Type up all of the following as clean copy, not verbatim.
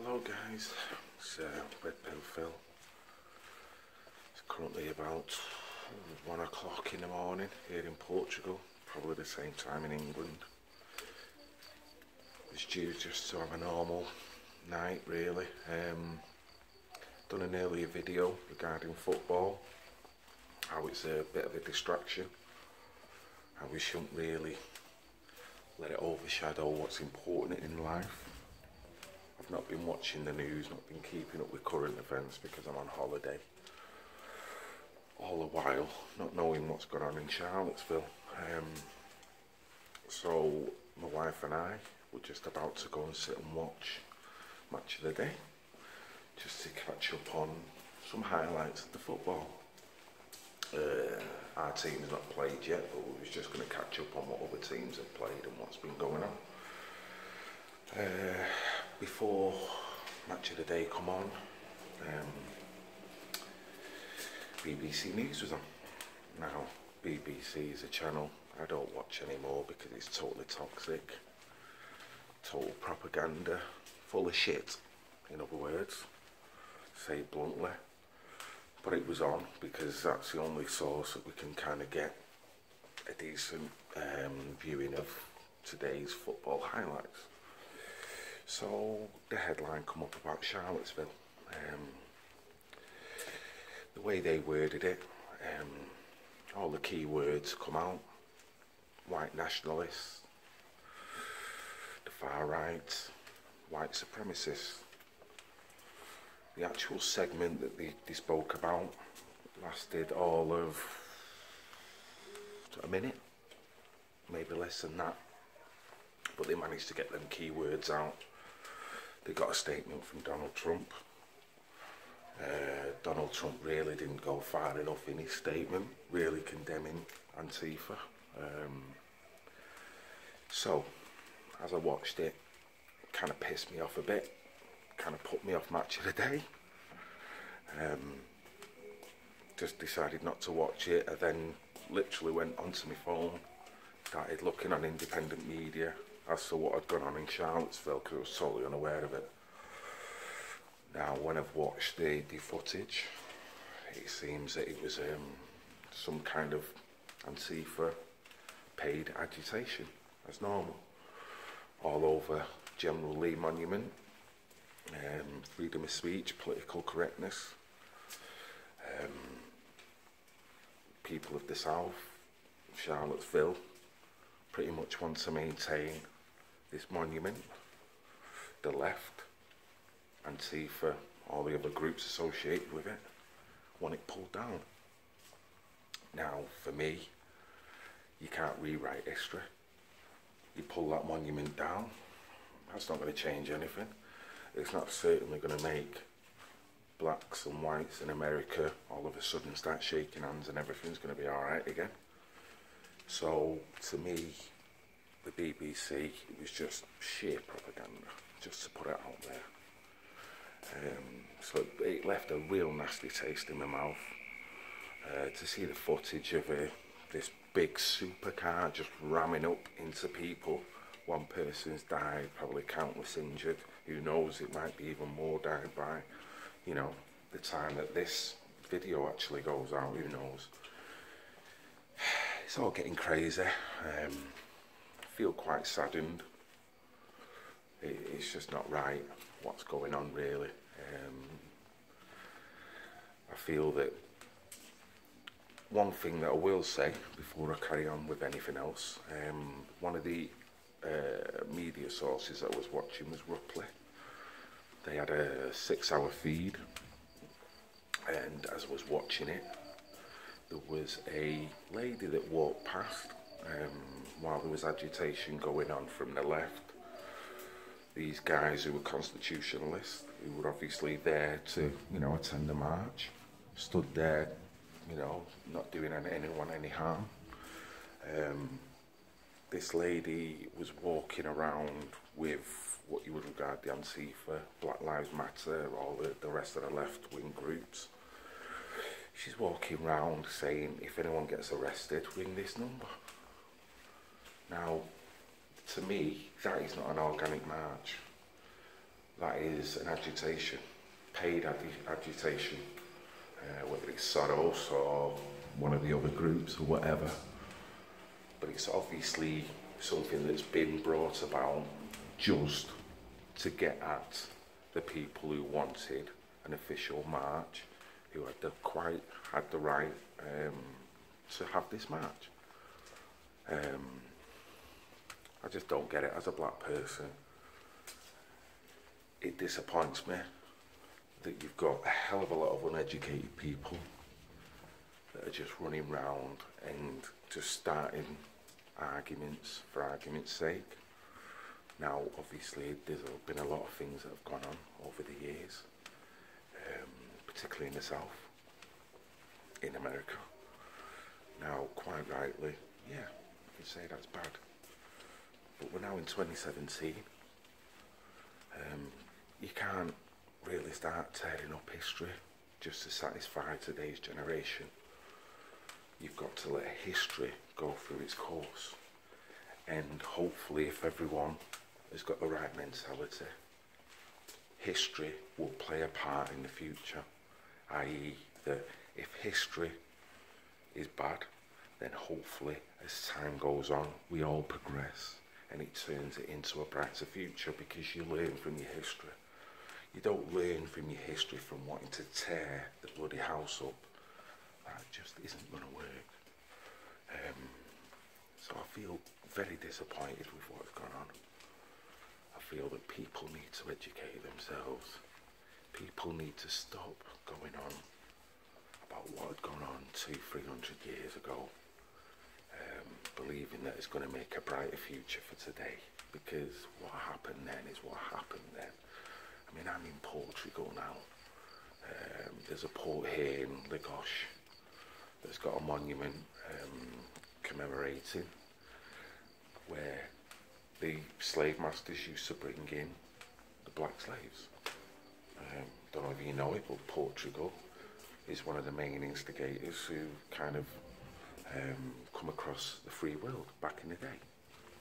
Hello guys, it's Red Pill Phil. It's currently about 1 o'clock in the morning here in Portugal, probably the same time in England. It's due just to have a normal night really. Done an earlier video regarding football, how it's a bit of a distraction, how we shouldn't really let it overshadow what's important in life. I've not been watching the news, not been keeping up with current events because I'm on holiday. All the while, not knowing what's going on in Charlottesville. So my wife and I were just about to go and sit and watch Match of the Day, just to catch up on some highlights of the football. Our team's not played yet, but we was just going to catch up on what other teams have played and what's been going on. Before Match of the Day come on, BBC News was on. Now, BBC is a channel I don't watch anymore because it's totally toxic, total propaganda, full of shit, in other words, say it bluntly. But it was on because that's the only source that we can kind of get a decent viewing of today's football highlights. So the headline come up about Charlottesville. The way they worded it, all the key words come out: white nationalists, the far right, white supremacists. The actual segment that they spoke about lasted all of a minute, maybe less than that, but they managed to get them keywords out. They got a statement from Donald Trump. Donald Trump really didn't go far enough in his statement, really condemning Antifa. So, as I watched it, it kind of pissed me off a bit, kind of put me off Match of the Day. Just decided not to watch it. I then literally went onto my phone, started looking on independent media as to what had gone on in Charlottesville, because I was totally unaware of it. Now, when I've watched the footage, it seems that it was some kind of Antifa paid agitation, as normal, all over General Lee Monument, freedom of speech, political correctness. People of the South, Charlottesville, pretty much want to maintain this monument. The left, Antifa, all the other groups associated with it, want it pulled down. Now, for me, you can't rewrite history. You pull that monument down, that's not going to change anything. It's not certainly going to make blacks and whites in America all of a sudden start shaking hands and everything's going to be alright again. So, to me, the BBC, it was just sheer propaganda, just to put it out there. So it left a real nasty taste in my mouth to see the footage of this big supercar just ramming up into people. One person's died, probably countless injured. Who knows, it might be even more died by, you know, the time that this video actually goes out, who knows. It's all getting crazy. I feel quite saddened. It's just not right what's going on really. I feel that one thing that I will say before I carry on with anything else, one of the media sources that I was watching was Ripley. They had a 6-hour feed, and as I was watching it, there was a lady that walked past while there was agitation going on from the left. These guys who were constitutionalists, who were obviously there to, you know, attend the march, stood there, you know, not doing anyone any harm. This lady was walking around with what you would regard the Antifa, Black Lives Matter, all the rest of the left-wing groups. She's walking around saying, if anyone gets arrested, ring this number. Now, to me, that is not an organic march. that is an agitation, paid agitation, whether it's Soros or one of the other groups or whatever. But it's obviously something that's been brought about just to get at the people who wanted an official march, who had the right to have this march. I just don't get it as a black person. It disappoints me that you've got a hell of a lot of uneducated people that are just running round and just starting arguments for argument's sake. Now, obviously, there's been a lot of things that have gone on over the years, particularly in the South, in America. Now, quite rightly, yeah, you can say that's bad. But we're now in 2017. You can't really start tearing up history just to satisfy today's generation. You've got to let history go through its course. And hopefully, if everyone has got the right mentality, history will play a part in the future. I.e. that if history is bad, then hopefully as time goes on, we all progress and it turns it into a brighter future, because you learn from your history. You don't learn from your history from wanting to tear the bloody house up. That just isn't going to work. So I feel very disappointed with what's gone on. I feel that people need to educate themselves. People need to stop going on about what had gone on 200-300 years ago, believing that it's going to make a brighter future for today, because what happened then is what happened then. I mean, I'm in Portugal now. There's a port here in Lagos that's got a monument commemorating where the slave masters used to bring in the black slaves. Don't know if you know it, but Portugal is one of the main instigators who kind of come across the free world back in the day.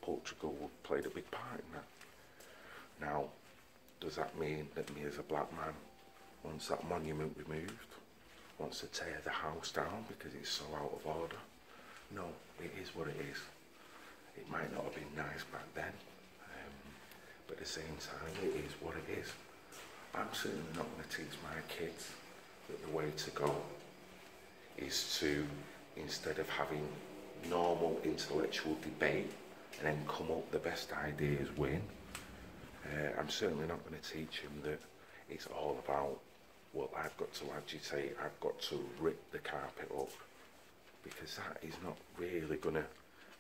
Portugal played a big part in that. Now, does that mean that me as a black man wants that monument removed, wants to tear the house down because it's so out of order? No, it is what it is. It might not have been nice back then, but at the same time, it is what it is. I'm certainly not going to teach my kids that the way to go is to, instead of having normal intellectual debate and then come up the best ideas win, I'm certainly not going to teach them that it's all about, well, I've got to agitate, I've got to rip the carpet up, because that is not really going to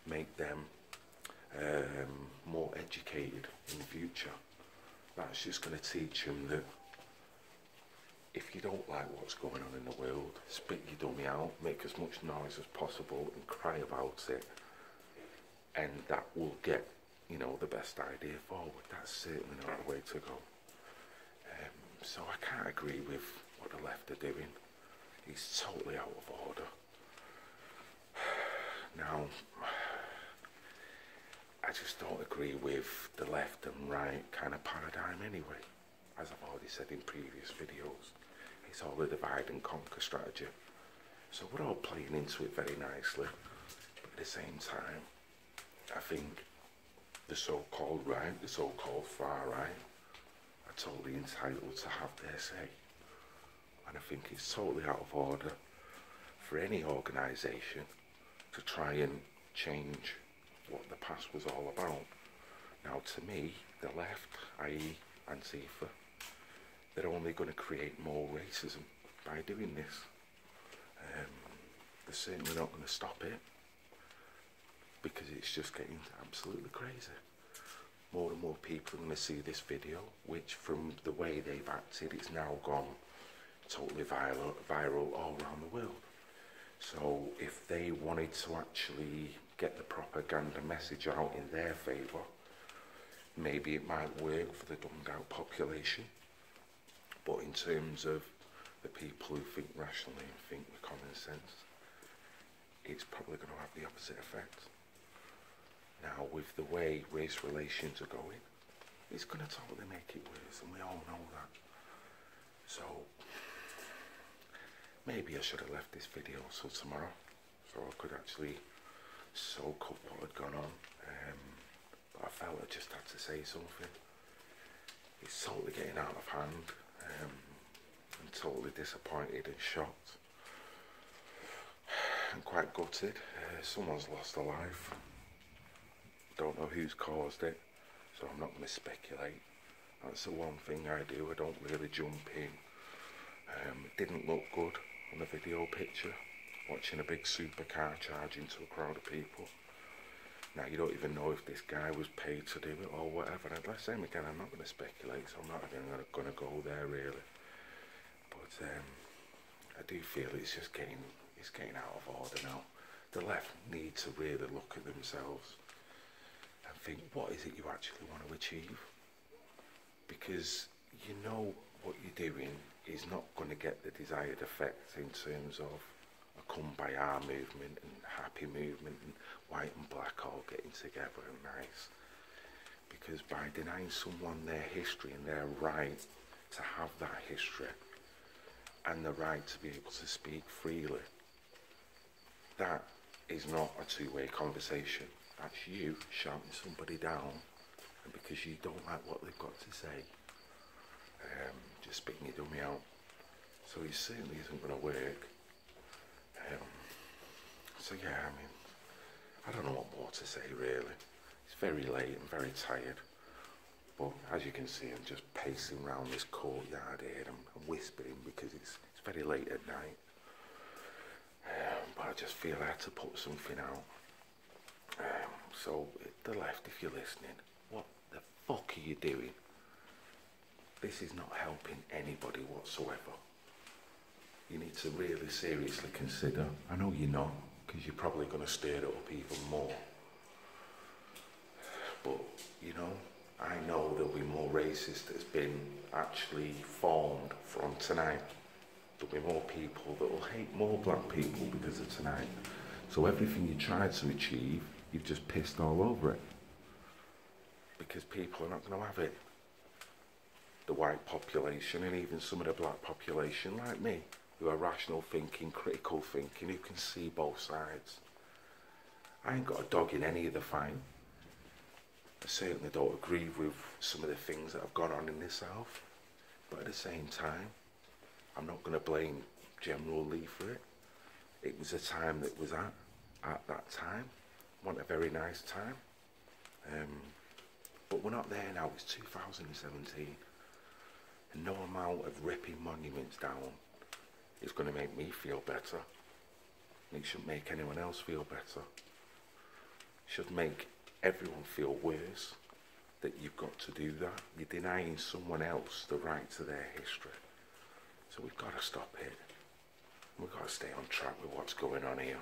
make them more educated in the future. That's just going to teach them that if you don't like what's going on in the world, spit your dummy out, make as much noise as possible and cry about it, and that will get, you know, the best idea forward. That's certainly not the way to go. So I can't agree with what the left are doing. It's totally out of order. Now, I just don't agree with the left and right kind of paradigm anyway. As I've already said in previous videos, it's all a divide and conquer strategy. So we're all playing into it very nicely, but at the same time, I think the so-called right, the so-called far right, are totally entitled to have their say. And I think it's totally out of order for any organisation to try and change what the past was all about. Now, to me, the left, i.e. Antifa, they're only going to create more racism by doing this. They're certainly not going to stop it, because it's just getting absolutely crazy. More and more people are going to see this video, which from the way they've acted, it's now gone totally viral all around the world. So if they wanted to actually get the propaganda message out in their favour, maybe it might work for the dumbed out population. But in terms of the people who think rationally and think with common sense, it's probably going to have the opposite effect. Now, with the way race relations are going, it's going to totally make it worse, and we all know that. So maybe I should have left this video till tomorrow, so I could actually soak up what had gone on. But I felt I just had to say something. It's totally getting out of hand. I'm totally disappointed and shocked. I'm quite gutted. Someone's lost a life. Don't know who's caused it, so I'm not going to speculate. That's the one thing I do. I don't really jump in. It didn't look good on the video picture, watching a big supercar charge into a crowd of people. Now you don't even know if this guy was paid to do it or whatever. And let's say again, I'm not going to speculate, so I'm not even going to go there really. But I do feel it's getting out of order now. The left need to really look at themselves and think, what is it you actually want to achieve? Because you know what you're doing is not going to get the desired effect in terms of a come-by-our movement and happy movement and white and black all getting together and nice. Because by denying someone their history and their right to have that history and the right to be able to speak freely, that is not a two-way conversation. That's you shouting somebody down, and because you don't like what they've got to say, just spitting your dummy out. So it certainly isn't going to work. So yeah, I mean, I don't know what more to say really. It's very late, I'm very tired. But as you can see, I'm just pacing around this courtyard here. I'm whispering because it's very late at night. But I just feel I had to put something out. So, the left, if you're listening, what the fuck are you doing? This is not helping anybody whatsoever. You need to really seriously consider. I know you're not, because you're probably going to stir it up even more. But, you know, I know there'll be more racist that's been actually formed from tonight. There'll be more people that will hate more black people because of tonight. So everything you tried to achieve, you've just pissed all over it. Because people are not going to have it. The white population and even some of the black population like me, who are rational thinking, critical thinking, who can see both sides. I ain't got a dog in any of the fight. I certainly don't agree with some of the things that have gone on in the South. But at the same time, I'm not going to blame General Lee for it. It was a time that was at that time. Wasn't a very nice time. But we're not there now, it's 2017. And no amount of ripping monuments down is going to make me feel better. It shouldn't make anyone else feel better. It should make everyone feel worse that you've got to do that. You're denying someone else the right to their history. So we've got to stop it. We've got to stay on track with what's going on here.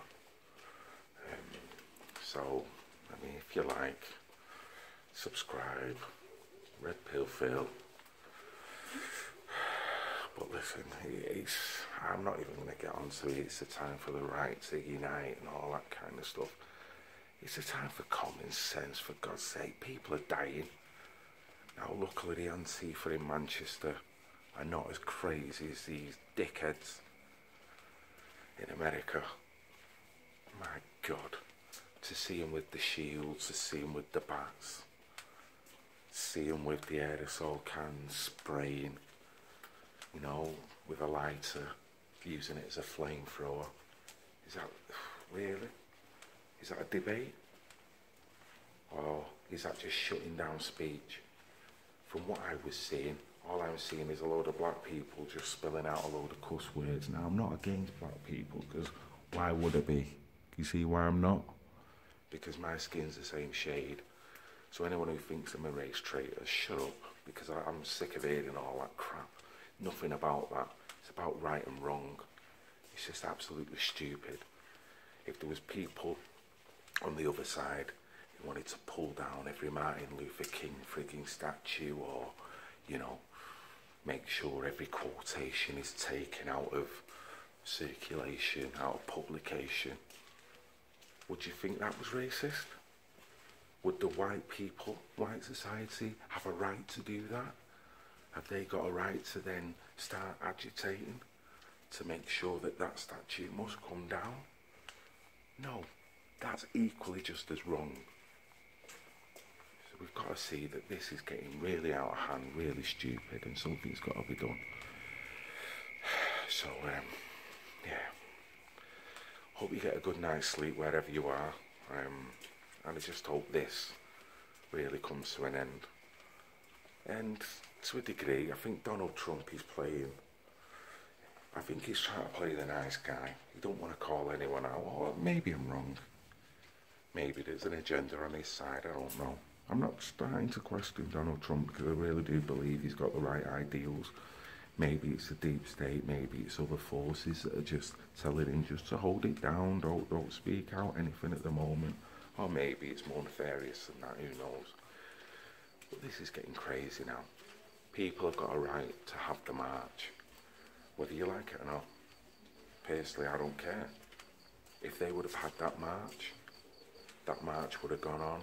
So, I mean, if you like, subscribe, Red Pill Phil. But listen, I'm not even going to get onto it. It's the time for the right to unite and all that kind of stuff. It's a time for common sense, for God's sake. People are dying. Now, luckily, the Antifa in Manchester are not as crazy as these dickheads in America. My God. To see them with the shields, to see them with the bats, see them with the aerosol cans spraying, you know, with a lighter, using it as a flamethrower. Is that, really? Is that a debate? Or is that just shutting down speech? From what I was seeing, all I was seeing is a load of black people just spilling out a load of cuss words. Now, I'm not against black people, because why would I be? You see why I'm not? Because my skin's the same shade. So anyone who thinks I'm a race traitor, shut up, because I'm sick of hearing all that crap. Nothing about that. It's about right and wrong. It's just absolutely stupid. If there was people on the other side who wanted to pull down every Martin Luther King frigging statue, or, you know, make sure every quotation is taken out of circulation, out of publication, would you think that was racist? Would the white people, white society, have a right to do that? Have they got a right to then start agitating to make sure that that statue must come down? No, that's equally just as wrong. So we've got to see that this is getting really out of hand, really stupid, and something's got to be done. So, yeah. Hope you get a good night's sleep wherever you are. And I just hope this really comes to an end. And to a degree, I think Donald Trump is playing. I think he's trying to play the nice guy. He don't want to call anyone out. Or maybe I'm wrong. Maybe there's an agenda on his side. I don't know. I'm not starting to question Donald Trump because I really do believe he's got the right ideals. Maybe it's the deep state, maybe it's other forces that are just telling him just to hold it down, don't speak out anything at the moment. Or maybe it's more nefarious than that, who knows. But this is getting crazy now. People have got a right to have the march, whether you like it or not. Personally, I don't care. If they would have had that march would have gone on.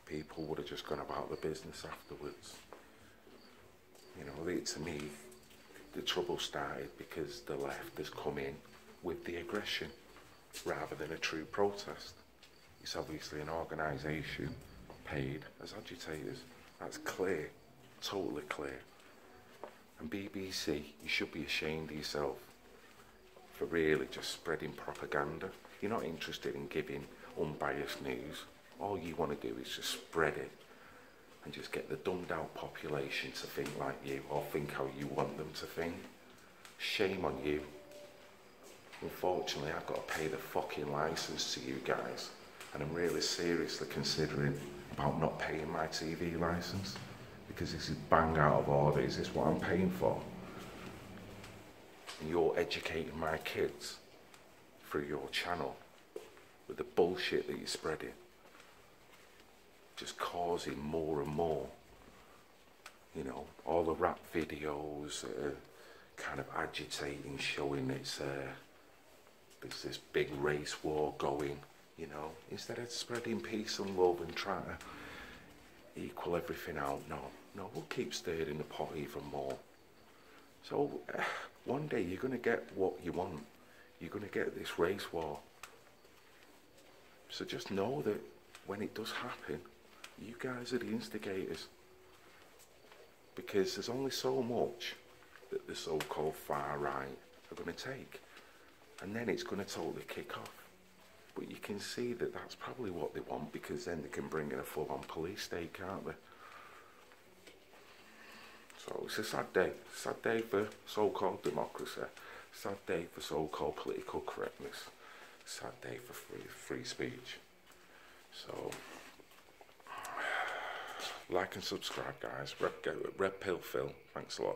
People would have just gone about the business afterwards. You know, to me, the trouble started because the left has come in with the aggression rather than a true protest. It's obviously an organisation paid as agitators. That's clear, totally clear. And BBC, you should be ashamed of yourself for really just spreading propaganda. You're not interested in giving unbiased news. All you want to do is just spread it and just get the dumbed out population to think like you or think how you want them to think. Shame on you. Unfortunately, I've got to pay the fucking licence to you guys, and I'm really seriously considering about not paying my TV licence because this is bang out of order. Is this what I'm paying for? And you're educating my kids through your channel with the bullshit that you're spreading, just causing more and more. You know, all the rap videos kind of agitating, showing there's this big race war going, you know, instead of spreading peace and love and trying to equal everything out. No, we'll keep stirring the pot even more. So one day you're going to get what you want. You're going to get this race war. So just know that when it does happen, you guys are the instigators, because there's only so much that the so-called far right are going to take, and then it's going to totally kick off. But you can see that that's probably what they want, because then they can bring in a full-on police state, can't they? So it's a sad day for so-called democracy, sad day for so-called political correctness, sad day for free speech. So like and subscribe, guys. Red Pill Phil, thanks a lot.